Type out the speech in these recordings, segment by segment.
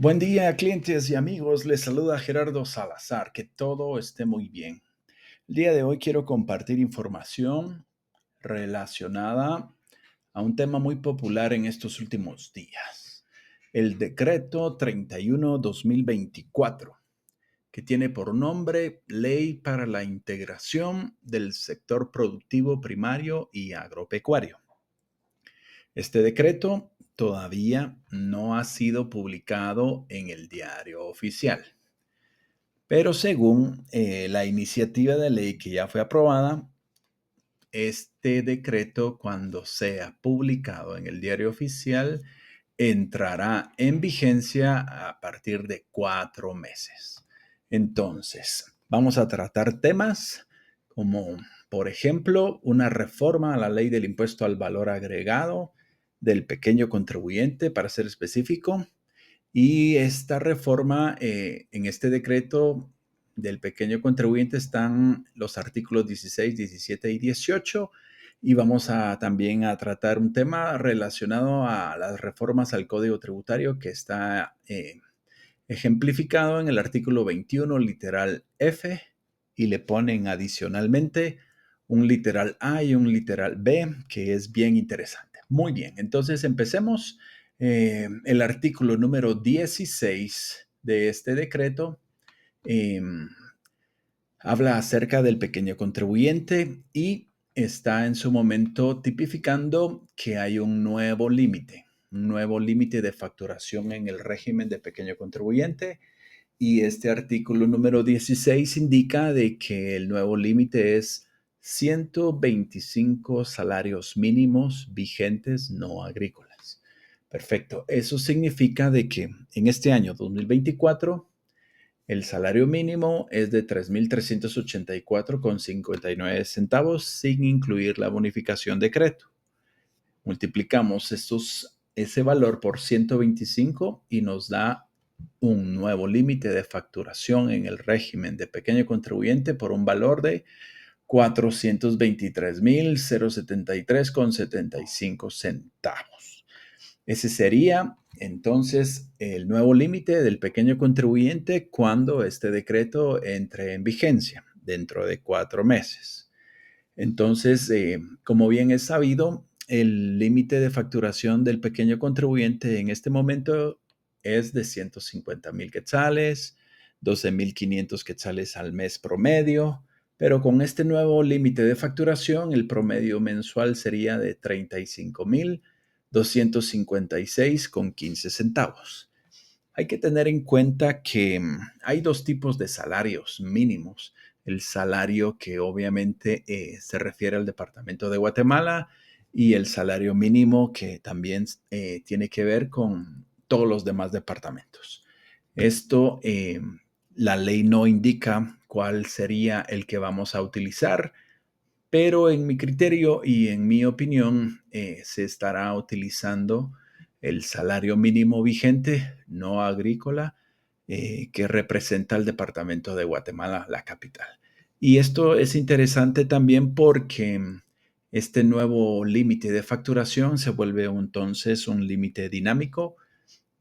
Buen día, clientes y amigos. Les saluda Gerardo Salazar. Que todo esté muy bien. El día de hoy quiero compartir información relacionada a un tema muy popular en estos últimos días. El decreto 31/2024, que tiene por nombre Ley para la Integración del Sector Productivo Primario y Agropecuario. Este decreto todavía no ha sido publicado en el diario oficial, pero según la iniciativa de ley que ya fue aprobada, este decreto, cuando sea publicado en el diario oficial, entrará en vigencia a partir de 4 meses. Entonces, vamos a tratar temas como, por ejemplo, una reforma a la ley del impuesto al valor agregado del pequeño contribuyente, para ser específico. Y esta reforma, en este decreto del pequeño contribuyente, están los artículos 16, 17 y 18. Y vamos también a tratar un tema relacionado a las reformas al Código Tributario, que está ejemplificado en el artículo 21, literal F, y le ponen adicionalmente un literal A y un literal B, que es bien interesante. Muy bien, entonces empecemos. El artículo número 16 de este decreto eh, habla acerca del pequeño contribuyente y está en su momento tipificando que hay un nuevo límite de facturación en el régimen de pequeño contribuyente. Y este artículo número 16 indica de que el nuevo límite es 125 salarios mínimos vigentes no agrícolas. Perfecto. Eso significa de que en este año 2024 el salario mínimo es de 3,384,59 sin incluir la bonificación de crédito. Multiplicamos ese valor por 125 y nos da un nuevo límite de facturación en el régimen de pequeño contribuyente por un valor de 423,073,75 centavos. Ese sería entonces el nuevo límite del pequeño contribuyente cuando este decreto entre en vigencia dentro de 4 meses. Entonces, como bien es sabido, el límite de facturación del pequeño contribuyente en este momento es de 150,000 quetzales, 12,500 quetzales al mes promedio, pero con este nuevo límite de facturación, el promedio mensual sería de 35,256,15 centavos. Hay que tener en cuenta que hay dos tipos de salarios mínimos. El salario que obviamente se refiere al departamento de Guatemala y el salario mínimo que también tiene que ver con todos los demás departamentos. Esto, la ley no indica cuál sería el que vamos a utilizar, pero en mi criterio y en mi opinión se estará utilizando el salario mínimo vigente no agrícola que representa el departamento de Guatemala, la capital. Y esto es interesante también porque este nuevo límite de facturación se vuelve entonces un límite dinámico,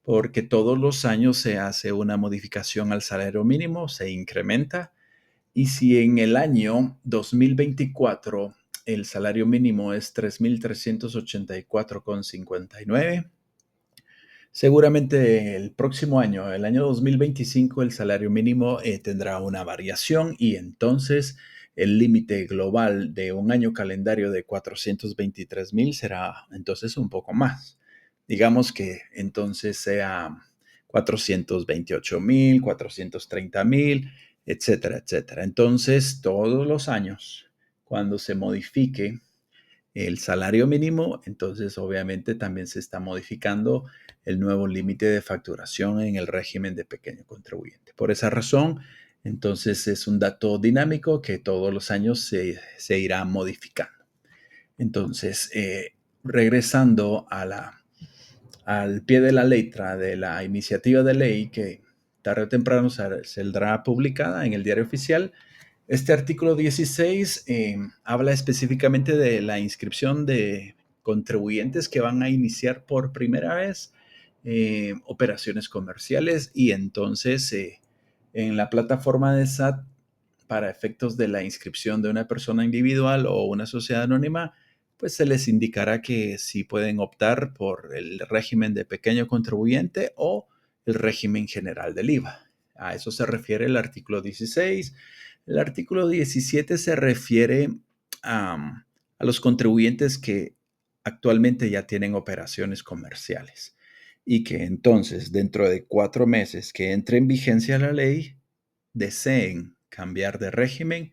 porque todos los años se hace una modificación al salario mínimo, se incrementa. Y si en el año 2024 el salario mínimo es 3,384,59, seguramente el próximo año, el año 2025, el salario mínimo tendrá una variación y entonces el límite global de un año calendario de 423,000 será entonces un poco más. Digamos que entonces sea 428,000, 430,000, etcétera, etcétera. Entonces, todos los años, cuando se modifique el salario mínimo, entonces obviamente también se está modificando el nuevo límite de facturación en el régimen de pequeño contribuyente. Por esa razón, entonces es un dato dinámico que todos los años se irá modificando. Entonces, regresando al pie de la letra de la iniciativa de ley que tarde o temprano saldrá publicada en el diario oficial, este artículo 16 habla específicamente de la inscripción de contribuyentes que van a iniciar por primera vez operaciones comerciales y entonces en la plataforma de SAT para efectos de la inscripción de una persona individual o una sociedad anónima, pues se les indicará que si pueden optar por el régimen de pequeño contribuyente o el régimen general del IVA. A eso se refiere el artículo 16. El artículo 17 se refiere a los contribuyentes que actualmente ya tienen operaciones comerciales y que entonces dentro de 4 meses que entre en vigencia la ley, deseen cambiar de régimen,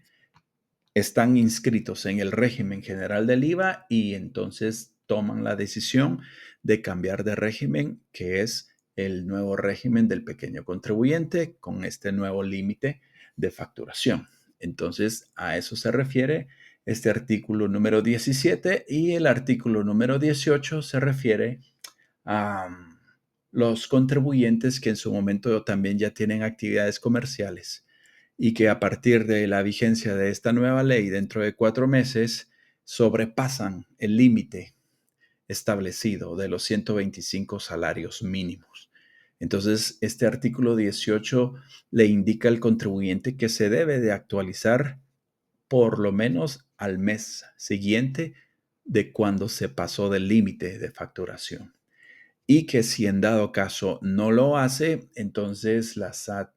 están inscritos en el régimen general del IVA y entonces toman la decisión de cambiar de régimen, que es el nuevo régimen del pequeño contribuyente con este nuevo límite de facturación. Entonces, a eso se refiere este artículo número 17 y el artículo número 18 se refiere a los contribuyentes que en su momento también ya tienen actividades comerciales y que a partir de la vigencia de esta nueva ley dentro de 4 meses sobrepasan el límite establecido de los 125 salarios mínimos. Entonces, este artículo 18 le indica al contribuyente que se debe de actualizar por lo menos al mes siguiente de cuando se pasó del límite de facturación y que si en dado caso no lo hace, entonces la SAT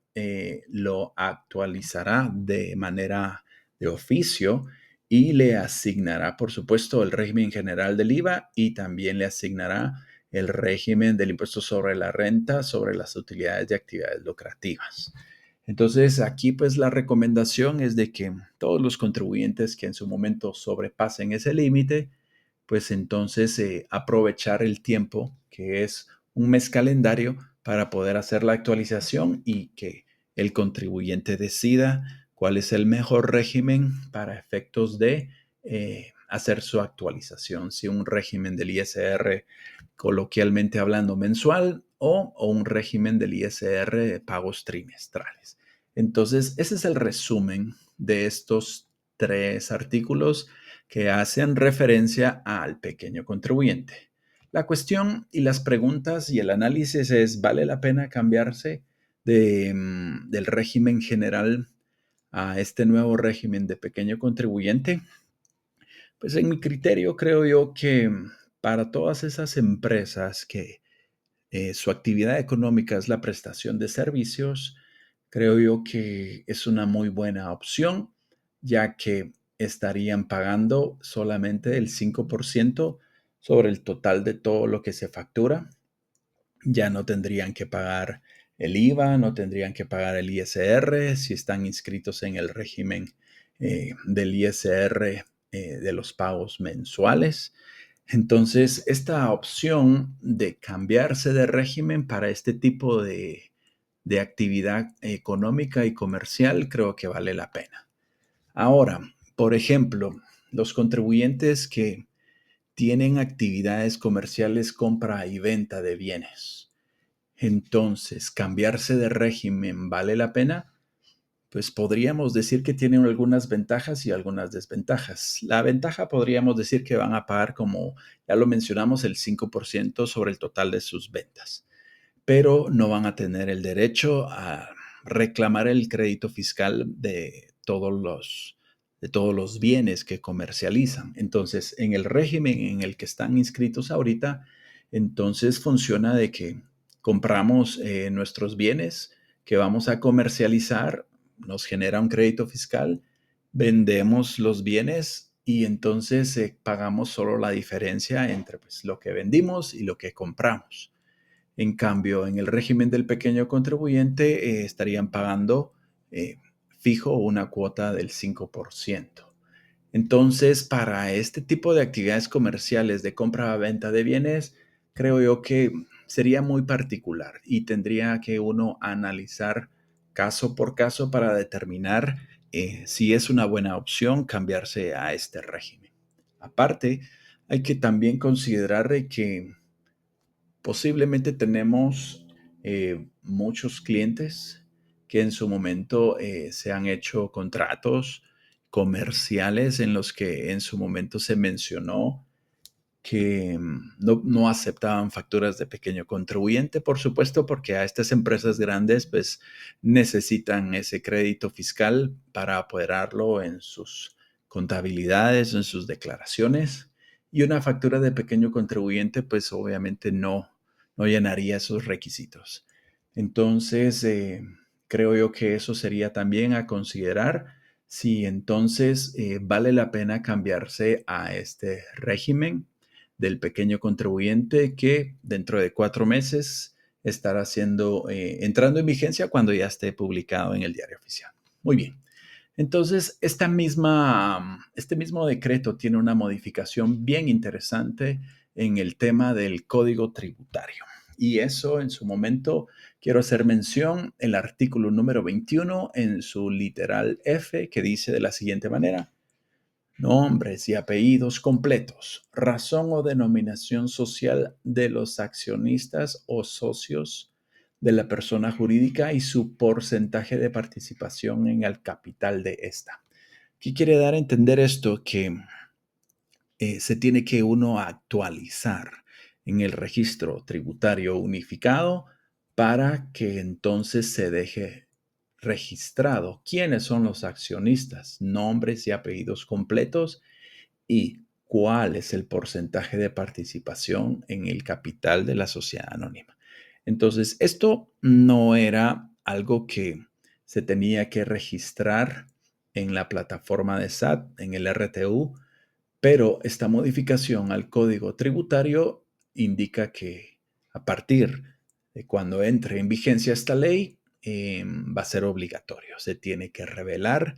lo actualizará de manera de oficio y le asignará, por supuesto, el régimen general del IVA y también le asignará el régimen del impuesto sobre la renta sobre las utilidades de actividades lucrativas. Entonces, aquí pues la recomendación es de que todos los contribuyentes que en su momento sobrepasen ese límite, pues entonces aprovechar el tiempo, que es un mes calendario, para poder hacer la actualización y que el contribuyente decida cuál es el mejor régimen para efectos de hacer su actualización, si un régimen del ISR coloquialmente hablando mensual o un régimen del ISR de pagos trimestrales. Entonces, ese es el resumen de estos 3 artículos que hacen referencia al pequeño contribuyente. La cuestión y las preguntas y el análisis es, ¿vale la pena cambiarse del régimen general a este nuevo régimen de pequeño contribuyente? Pues en mi criterio creo yo que para todas esas empresas que su actividad económica es la prestación de servicios, creo yo que es una muy buena opción, ya que estarían pagando solamente el 5% sobre el total de todo lo que se factura. Ya no tendrían que pagar el IVA, no tendrían que pagar el ISR si están inscritos en el régimen del ISR de los pagos mensuales. Entonces, esta opción de cambiarse de régimen para este tipo de actividad económica y comercial creo que vale la pena. Ahora, por ejemplo, los contribuyentes que tienen actividades comerciales, compra y venta de bienes. Entonces, cambiarse de régimen vale la pena. Pues podríamos decir que tienen algunas ventajas y algunas desventajas. La ventaja podríamos decir que van a pagar, como ya lo mencionamos, el 5% sobre el total de sus ventas, pero no van a tener el derecho a reclamar el crédito fiscal de todos los bienes que comercializan. Entonces, en el régimen en el que están inscritos ahorita, entonces funciona de que compramos nuestros bienes que vamos a comercializar, nos genera un crédito fiscal, vendemos los bienes y entonces pagamos solo la diferencia entre pues, lo que vendimos y lo que compramos. En cambio, en el régimen del pequeño contribuyente estarían pagando eh, fijo una cuota del 5%. Entonces, para este tipo de actividades comerciales de compra-venta de bienes, creo yo que sería muy particular y tendría que uno analizar caso por caso para determinar si es una buena opción cambiarse a este régimen. Aparte, hay que también considerar que posiblemente tenemos muchos clientes que en su momento se han hecho contratos comerciales en los que en su momento se mencionó que no aceptaban facturas de pequeño contribuyente, por supuesto, porque a estas empresas grandes pues necesitan ese crédito fiscal para apoderarlo en sus contabilidades, en sus declaraciones. Y una factura de pequeño contribuyente pues obviamente no llenaría esos requisitos. Entonces, creo yo que eso sería también a considerar si entonces vale la pena cambiarse a este régimen del pequeño contribuyente que dentro de 4 meses estará entrando en vigencia cuando ya esté publicado en el diario oficial. Muy bien. Entonces, este mismo decreto tiene una modificación bien interesante en el tema del código tributario. Y eso en su momento quiero hacer mención el artículo número 21 en su literal F, que dice de la siguiente manera: nombres y apellidos completos, razón o denominación social de los accionistas o socios de la persona jurídica y su porcentaje de participación en el capital de esta. ¿Qué quiere dar a entender esto? Que se tiene que uno actualizar en el registro tributario unificado para que entonces se deje registrado quiénes son los accionistas, nombres y apellidos completos y cuál es el porcentaje de participación en el capital de la sociedad anónima. Entonces, esto no era algo que se tenía que registrar en la plataforma de SAT, en el RTU, pero esta modificación al código tributario indica que a partir de cuando entre en vigencia esta ley, va a ser obligatorio. Se tiene que revelar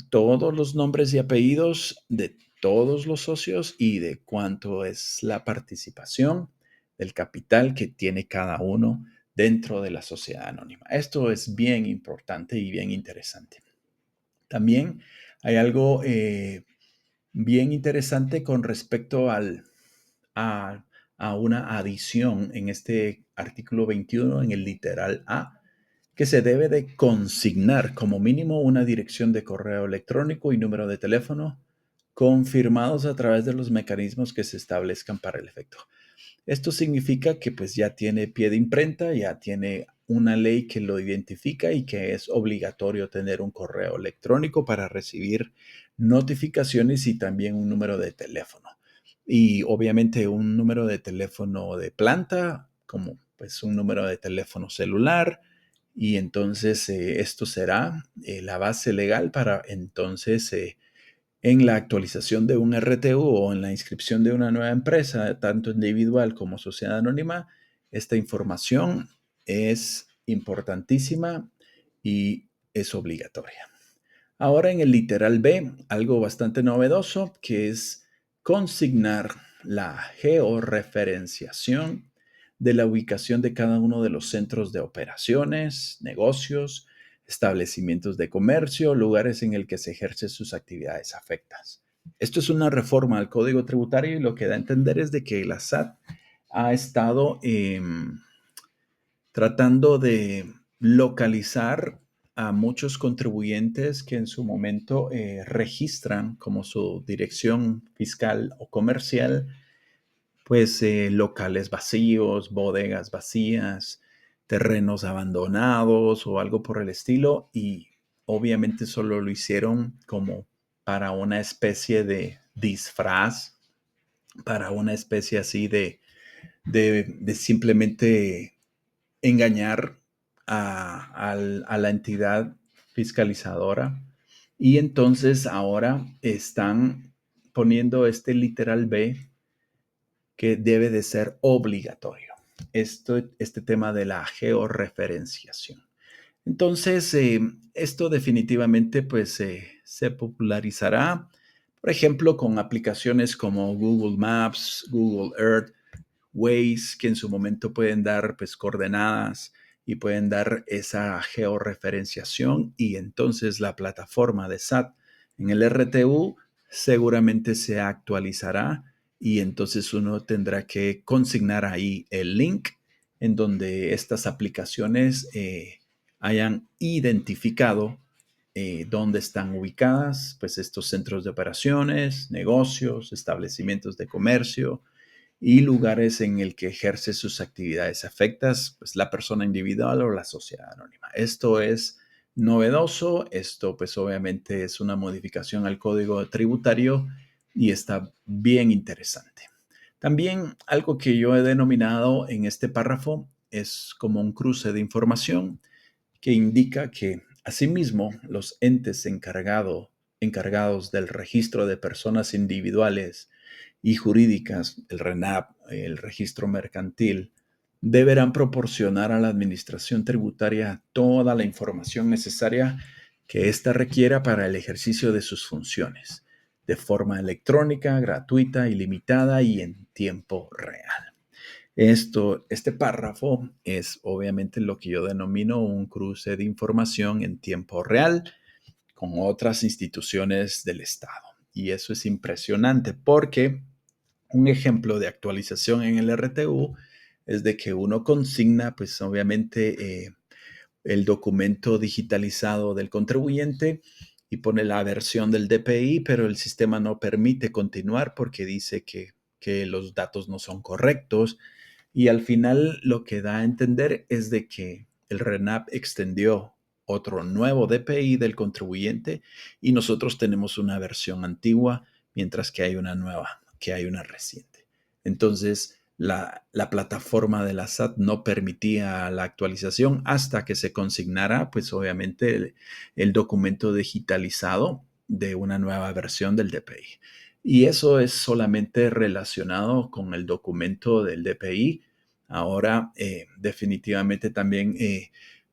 todos los nombres y apellidos de todos los socios y de cuánto es la participación del capital que tiene cada uno dentro de la sociedad anónima. Esto es bien importante y bien interesante. También hay algo bien interesante con respecto a, a una adición en este artículo 21 en el literal A, que se debe de consignar como mínimo una dirección de correo electrónico y número de teléfono confirmados a través de los mecanismos que se establezcan para el efecto. Esto significa que pues ya tiene pie de imprenta, ya tiene una ley que lo identifica y que es obligatorio tener un correo electrónico para recibir notificaciones y también un número de teléfono. Y obviamente un número de teléfono de planta, como pues un número de teléfono celular. Y entonces esto será la base legal para entonces en la actualización de un RTU o en la inscripción de una nueva empresa, tanto individual como sociedad anónima, esta información es importantísima y es obligatoria. Ahora en el literal B, algo bastante novedoso que es consignar la georreferenciación de la ubicación de cada uno de los centros de operaciones, negocios, establecimientos de comercio, lugares en el que se ejercen sus actividades afectas. Esto es una reforma al Código Tributario y lo que da a entender es de que la SAT ha estado tratando de localizar a muchos contribuyentes que en su momento registran como su dirección fiscal o comercial pues locales vacíos, bodegas vacías, terrenos abandonados o algo por el estilo y obviamente solo lo hicieron como para una especie de disfraz, para una especie así de simplemente engañar a la entidad fiscalizadora y entonces ahora están poniendo este literal B que debe de ser obligatorio. Este tema de la georreferenciación. Entonces, esto definitivamente pues se popularizará, por ejemplo, con aplicaciones como Google Maps, Google Earth, Waze, que en su momento pueden dar pues coordenadas y pueden dar esa georreferenciación y entonces la plataforma de SAT en el RTU seguramente se actualizará y entonces uno tendrá que consignar ahí el link en donde estas aplicaciones hayan identificado dónde están ubicadas, pues estos centros de operaciones, negocios, establecimientos de comercio y lugares en el que ejerce sus actividades afectas, pues la persona individual o la sociedad anónima. Esto es novedoso, esto pues obviamente es una modificación al código tributario y está bien interesante. También algo que yo he denominado en este párrafo es como un cruce de información que indica que asimismo los entes encargados del registro de personas individuales y jurídicas, el RENAP, el registro mercantil, deberán proporcionar a la administración tributaria toda la información necesaria que ésta requiera para el ejercicio de sus funciones, de forma electrónica, gratuita, ilimitada y en tiempo real. Este párrafo es obviamente lo que yo denomino un cruce de información en tiempo real con otras instituciones del Estado. Y eso es impresionante porque un ejemplo de actualización en el RTU es de que uno consigna, pues obviamente, el documento digitalizado del contribuyente y pone la versión del DPI, pero el sistema no permite continuar porque dice que los datos no son correctos y al final lo que da a entender es de que el RENAP extendió otro nuevo DPI del contribuyente y nosotros tenemos una versión antigua, mientras que hay una nueva, que hay una reciente. Entonces, la plataforma de la SAT no permitía la actualización hasta que se consignara, pues obviamente, el documento digitalizado de una nueva versión del DPI. Y eso es solamente relacionado con el documento del DPI. Ahora, definitivamente también,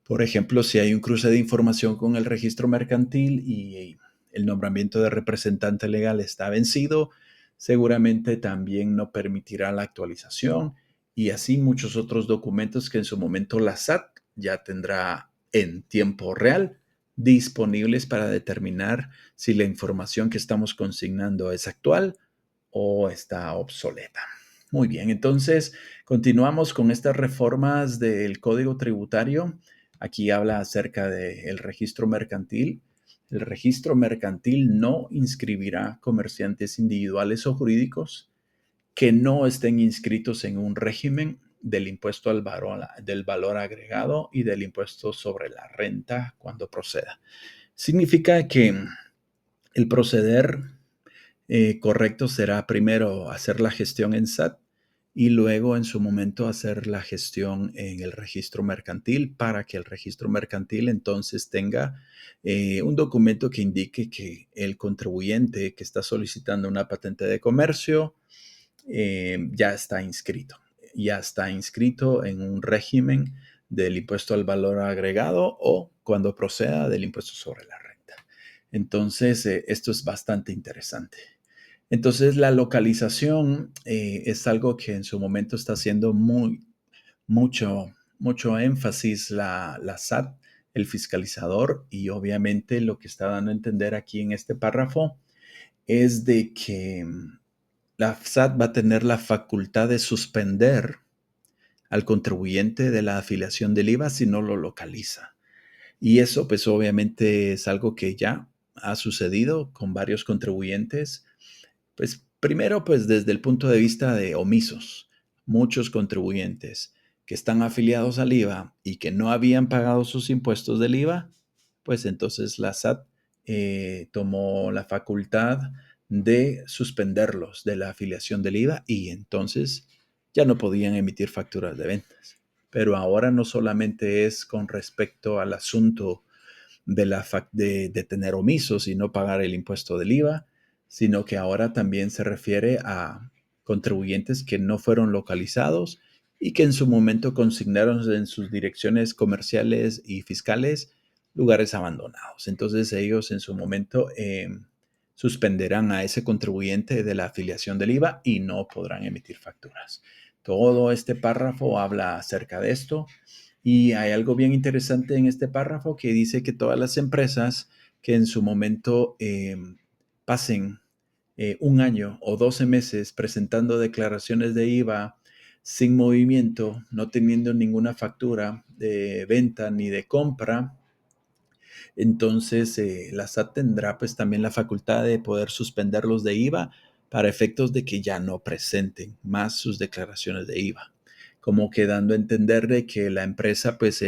por ejemplo, si hay un cruce de información con el registro mercantil y el nombramiento de representante legal está vencido, seguramente también no permitirá la actualización y así muchos otros documentos que en su momento la SAT ya tendrá en tiempo real disponibles para determinar si la información que estamos consignando es actual o está obsoleta. Muy bien, entonces continuamos con estas reformas del Código Tributario. Aquí habla acerca del registro mercantil. El registro mercantil no inscribirá comerciantes individuales o jurídicos que no estén inscritos en un régimen del impuesto del valor agregado y del impuesto sobre la renta cuando proceda. Significa que el proceder correcto será primero hacer la gestión en SAT y luego en su momento hacer la gestión en el registro mercantil para que el registro mercantil entonces tenga un documento que indique que el contribuyente que está solicitando una patente de comercio ya está inscrito en un régimen del impuesto al valor agregado o cuando proceda del impuesto sobre la renta. Entonces, esto es bastante interesante. Entonces, la localización es algo que en su momento está haciendo mucho énfasis la SAT, el fiscalizador, y obviamente lo que está dando a entender aquí en este párrafo es de que la SAT va a tener la facultad de suspender al contribuyente de la afiliación del IVA si no lo localiza. Y eso pues obviamente es algo que ya ha sucedido con varios contribuyentes. Pues primero pues desde el punto de vista de omisos, muchos contribuyentes que están afiliados al IVA y que no habían pagado sus impuestos del IVA, pues entonces la SAT tomó la facultad de suspenderlos de la afiliación del IVA y entonces ya no podían emitir facturas de ventas. Pero ahora no solamente es con respecto al asunto de tener omisos y no pagar el impuesto del IVA, sino que ahora también se refiere a contribuyentes que no fueron localizados y que en su momento consignaron en sus direcciones comerciales y fiscales lugares abandonados. Entonces ellos en su momento suspenderán a ese contribuyente de la afiliación del IVA y no podrán emitir facturas. Todo este párrafo habla acerca de esto y hay algo bien interesante en este párrafo que dice que todas las empresas que en su momento pasen un año o 12 meses presentando declaraciones de IVA sin movimiento, no teniendo ninguna factura de venta ni de compra, Entonces, la SAT tendrá pues también la facultad de poder suspenderlos de IVA para efectos de que ya no presenten más sus declaraciones de IVA, como que dando a entender de que la empresa pues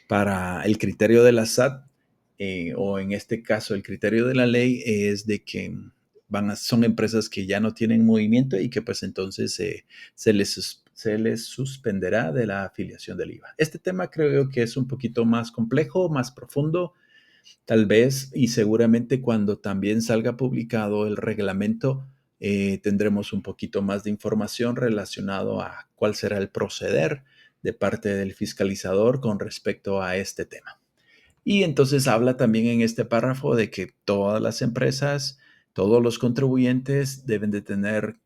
para el criterio de la SAT o en este caso el criterio de la ley es de que son empresas que ya no tienen movimiento y que pues entonces se les suspenderá de la afiliación del IVA. Este tema creo yo que es un poquito más complejo, más profundo, tal vez, y seguramente cuando también salga publicado el reglamento, tendremos un poquito más de información relacionado a cuál será el proceder de parte del fiscalizador con respecto a este tema. Y entonces habla también en este párrafo de que todas las empresas, todos los contribuyentes deben de tener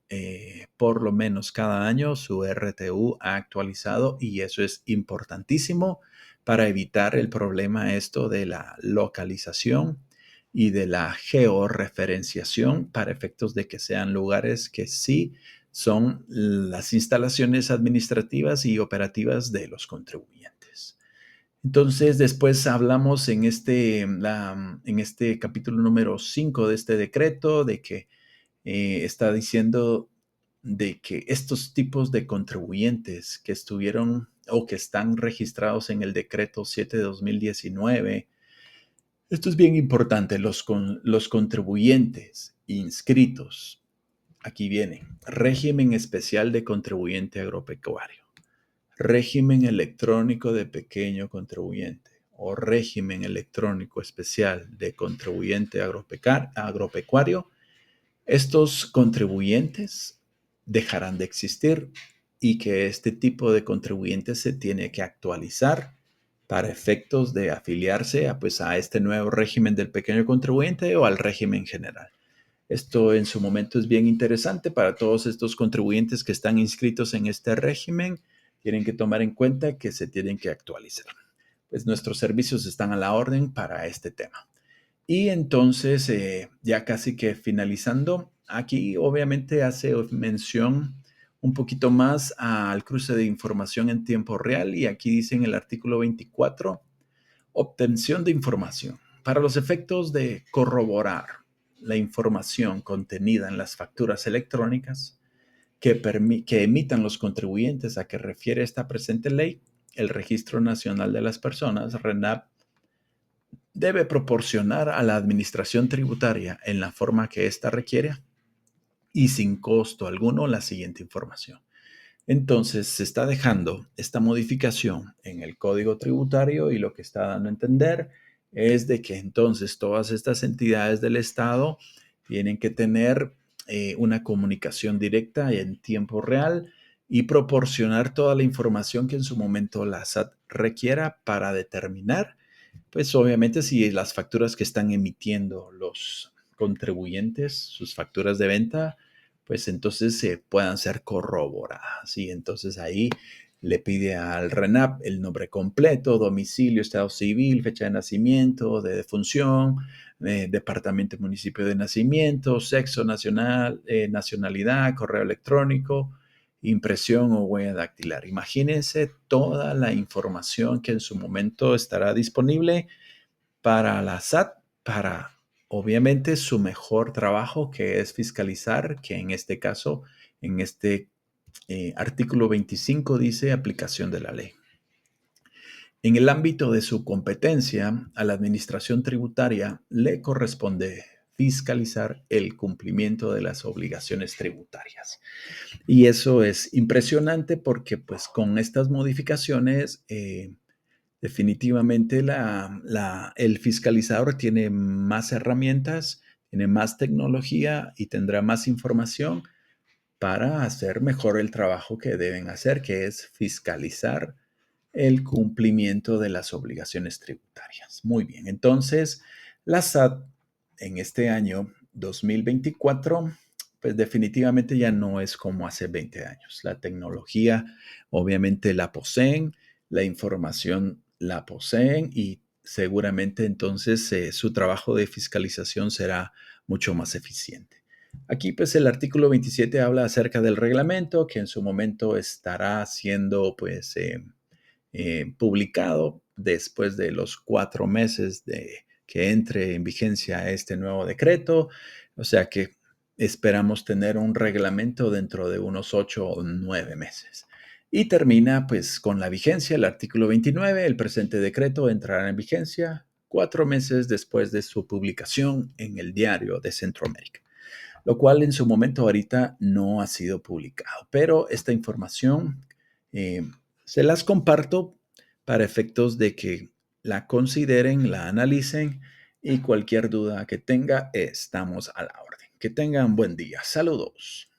por lo menos cada año su RTU actualizado y eso es importantísimo para evitar el problema esto de la localización y de la georreferenciación para efectos de que sean lugares que sí son las instalaciones administrativas y operativas de los contribuyentes. Entonces, después hablamos en este capítulo número 5 de este decreto de que está diciendo de que estos tipos de contribuyentes que estuvieron o que están registrados en el decreto 7 de 2019, esto es bien importante, los contribuyentes inscritos, aquí viene, régimen especial de contribuyente agropecuario, régimen electrónico de pequeño contribuyente o régimen electrónico especial de contribuyente agropecuario, estos contribuyentes dejarán de existir y que este tipo de contribuyentes se tiene que actualizar para efectos de afiliarse a este nuevo régimen del pequeño contribuyente o al régimen general. Esto en su momento es bien interesante para todos estos contribuyentes que están inscritos en este régimen. Tienen que tomar en cuenta que se tienen que actualizar. Pues nuestros servicios están a la orden para este tema. Y entonces, ya casi que finalizando, aquí obviamente hace mención un poquito más al cruce de información en tiempo real y aquí dice en el artículo 24, obtención de información. Para los efectos de corroborar la información contenida en las facturas electrónicas que emitan los contribuyentes a que refiere esta presente ley, el Registro Nacional de las Personas, RENAP, debe proporcionar a la Administración Tributaria en la forma que ésta requiere y sin costo alguno la siguiente información. Entonces, se está dejando esta modificación en el Código Tributario y lo que está dando a entender es de que entonces todas estas entidades del Estado tienen que tener una comunicación directa en tiempo real y proporcionar toda la información que en su momento la SAT requiera para determinar, pues obviamente si las facturas que están emitiendo los contribuyentes, sus facturas de venta, pues entonces se puedan ser corroboradas. Y entonces ahí le pide al RENAP el nombre completo, domicilio, estado civil, fecha de nacimiento, de defunción, departamento y municipio de nacimiento, sexo nacional, nacionalidad, correo electrónico, impresión o huella dactilar. Imagínense toda la información que en su momento estará disponible para la SAT, para obviamente su mejor trabajo, que es fiscalizar, que en este caso, en este artículo 25 dice aplicación de la ley. En el ámbito de su competencia, a la administración tributaria le corresponde fiscalizar el cumplimiento de las obligaciones tributarias. Y eso es impresionante porque pues con estas modificaciones definitivamente el fiscalizador tiene más herramientas, tiene más tecnología y tendrá más información para hacer mejor el trabajo que deben hacer, que es fiscalizar el cumplimiento de las obligaciones tributarias. Muy bien, entonces la SAT en este año 2024, pues definitivamente ya no es como hace 20 años. La tecnología obviamente la poseen, la información la poseen y seguramente entonces su trabajo de fiscalización será mucho más eficiente. Aquí pues el artículo 27 habla acerca del reglamento que en su momento estará siendo pues publicado después de los 4 meses de que entre en vigencia este nuevo decreto. O sea que esperamos tener un reglamento dentro de unos 8 o 9 meses. Y termina pues con la vigencia, el artículo 29. El presente decreto entrará en vigencia 4 meses después de su publicación en el Diario de Centroamérica, lo cual en su momento ahorita no ha sido publicado. Pero esta información eh, se las comparto para efectos de que la consideren, la analicen y cualquier duda que tenga, estamos a la orden. Que tengan buen día. Saludos.